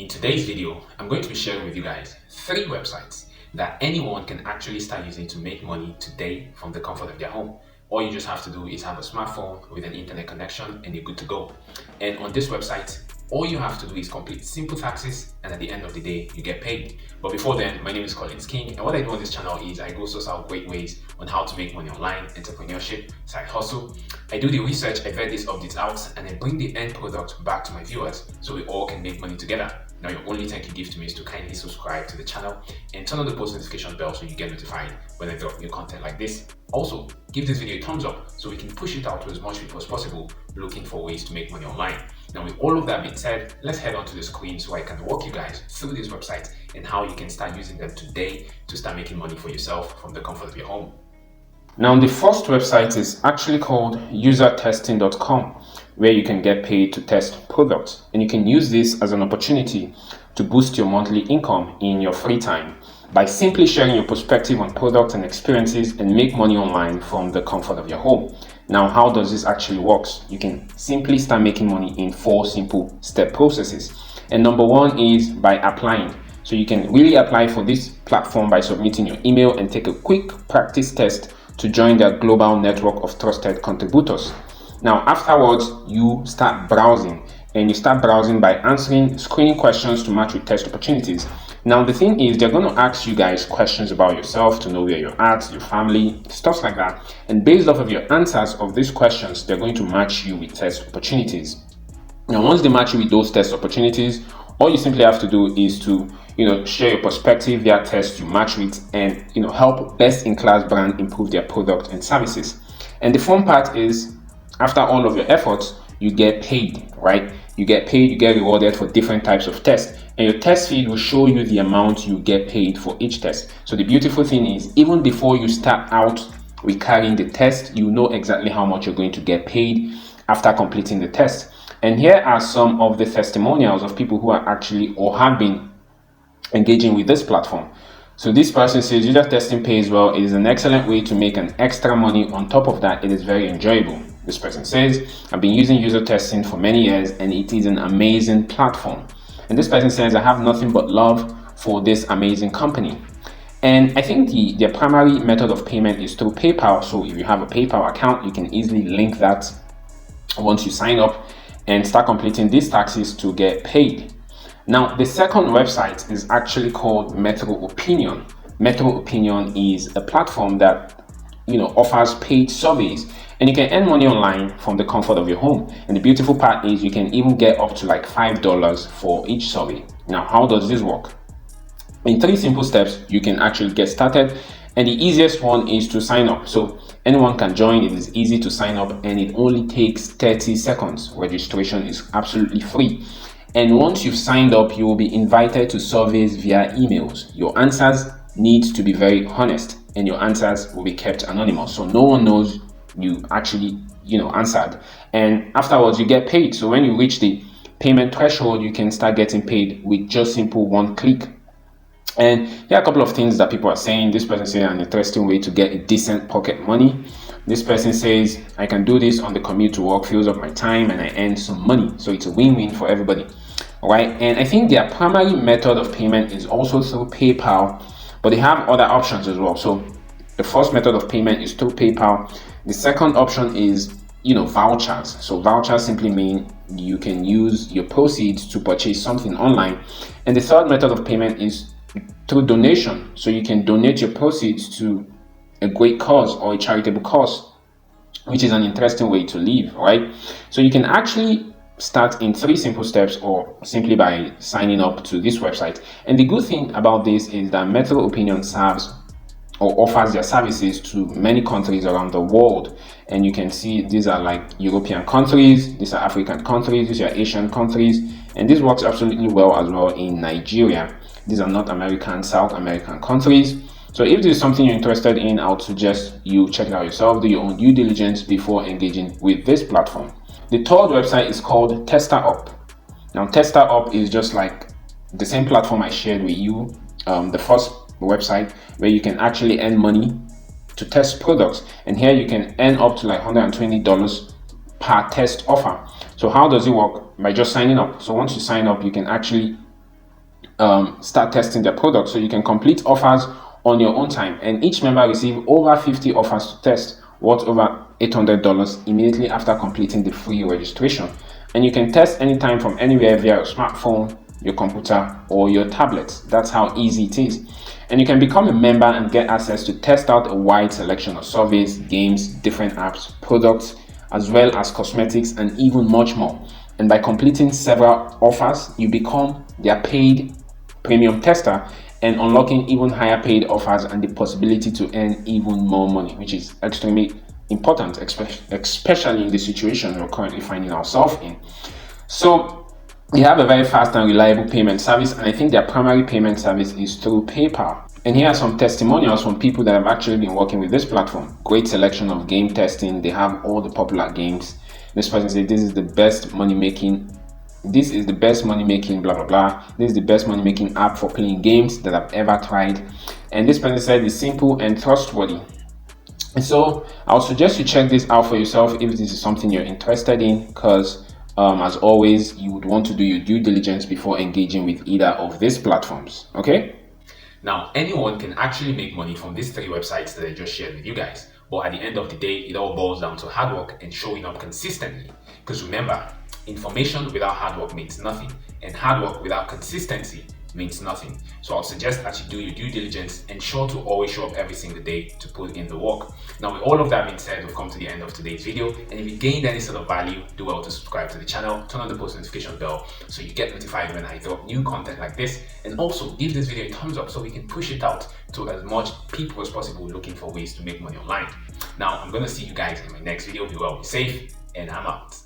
In today's video, I'm going to be sharing with you guys 3 websites that anyone can actually start using to make money today from the comfort of their home. All you just have to do is have a smartphone with an internet connection and you're good to go. And on this website, all you have to do is complete simple taxes, and at the end of the day, you get paid. But before then, my name is Collins King, and what I do on this channel is I go source out great ways on how to make money online, entrepreneurship, side hustle. I do the research, I vet these updates out, and I bring the end product back to my viewers so we all can make money together. Now, your only thank you gift to me is to kindly subscribe to the channel and turn on the post notification bell so you get notified when I drop new content like this. Also, give this video a thumbs up so we can push it out to as much people as possible looking for ways to make money online. Now, with all of that being said, let's head onto the screen so I can walk you guys through these websites and how you can start using them today to start making money for yourself from the comfort of your home. Now, the first website is actually called usertesting.com, where you can get paid to test products, and you can use this as an opportunity to boost your monthly income in your free time by simply sharing your perspective on products and experiences and make money online from the comfort of your home. Now, how does this actually work? You can simply start making money in 4 simple step processes. And number 1 is by applying. So you can really apply for this platform by submitting your email and take a quick practice test to join their global network of trusted contributors. Now, afterwards, you start browsing, and you start browsing by answering screening questions to match with test opportunities. Now, the thing is, they're going to ask you guys questions about yourself to know where you're at, your family, stuff like that. And based off of your answers of these questions, they're going to match you with test opportunities. Now, once they match you with those test opportunities, all you simply have to do is to share your perspective via tests you match with, and help best-in-class brand improve their product and services. And the fun part is, after all of your efforts, you get paid, right? You get paid, you get rewarded for different types of tests, and your test feed will show you the amount you get paid for each test. So the beautiful thing is, even before you start out with carrying the test, you know exactly how much you're going to get paid after completing the test. And here are some of the testimonials of people who are actually or have been engaging with this platform. So this person says, user testing pays well. It is an excellent way to make an extra money. On top of that, it is very enjoyable. This person says, I've been using user testing for many years and it is an amazing platform. And this person says, I have nothing but love for this amazing company. And I think their primary method of payment is through PayPal. So if you have a PayPal account, you can easily link that once you sign up and start completing these taxes to get paid. Now, the second website is actually called Metro Opinion. Metro Opinion is a platform that offers paid surveys, and you can earn money online from the comfort of your home. And the beautiful part is you can even get up to like $5 for each survey. Now, how does this work? In 3 simple steps, you can actually get started, and the easiest one is to sign up. So anyone can join. It is easy to sign up, and it only takes 30 seconds. Registration is absolutely free. And once you've signed up, you will be invited to surveys via emails. Your answers need to be very honest, and your answers will be kept anonymous, so no one knows you actually answered. And afterwards, you get paid. So when you reach the payment threshold, you can start getting paid with just simple 1 click. And there are a couple of things that people are saying. This person says an interesting way to get a decent pocket money. This person says, I can do this on the commute to work, fills up my time, and I earn some money. So it's a win-win for everybody. All right. And I think their primary method of payment is also through PayPal, but they have other options as well. So the first method of payment is through PayPal. The second option is, vouchers. So vouchers simply mean you can use your proceeds to purchase something online. And the third method of payment is through donation. So you can donate your proceeds to a great cause or a charitable cause, which is an interesting way to live, right? So you can actually start in 3 simple steps, or simply by signing up to this website. And the good thing about this is that Metro Opinion serves or offers their services to many countries around the world. And you can see these are like European countries, these are African countries, these are Asian countries, and this works absolutely well as well in Nigeria. These are North American, South American countries. So if this is something you're interested in, I would suggest you check it out yourself, do your own due diligence before engaging with this platform. The third website is called TesterUp. Now, TesterUp is just like the same platform I shared with you, the first website, where you can actually earn money to test products. And here you can earn up to like $120 per test offer. So how does it work? By just signing up. So once you sign up, you can actually start testing their product. So you can complete offers on your own time, and each member receive over 50 offers to test worth over $800 immediately after completing the free registration. And you can test anytime from anywhere via your smartphone, your computer, or your tablet. That's how easy it is. And you can become a member and get access to test out a wide selection of surveys, games, different apps, products, as well as cosmetics, and even much more. And by completing several offers, you become their paid premium tester and unlocking even higher paid offers and the possibility to earn even more money, which is extremely important, especially in the situation we're currently finding ourselves in. So they have a very fast and reliable payment service, and I think their primary payment service is through PayPal. And here are some testimonials from people that have actually been working with this platform. Great selection of game testing. They have all the popular games. This person said this is the best money making blah blah blah. This is the best money making app for playing games that I've ever tried. And this person said it's simple and trustworthy. And so I'll suggest you check this out for yourself if this is something you're interested in, because as always, you would want to do your due diligence before engaging with either of these platforms. Okay? Now, anyone can actually make money from these 3 websites that I just shared with you guys. But at the end of the day, it all boils down to hard work and showing up consistently. Because remember, information without hard work means nothing, and hard work without consistency means nothing. So I'll suggest that you do your due diligence, ensure to always show up every single day to put in the work. Now, with all of that being said, we've come to the end of today's video, and if you gained any sort of value, do well to subscribe to the channel, turn on the post notification bell so you get notified when I drop new content like this, and also give this video a thumbs up so we can push it out to as much people as possible looking for ways to make money online. Now, I'm going to see you guys in my next video. Be well, be safe, and I'm out.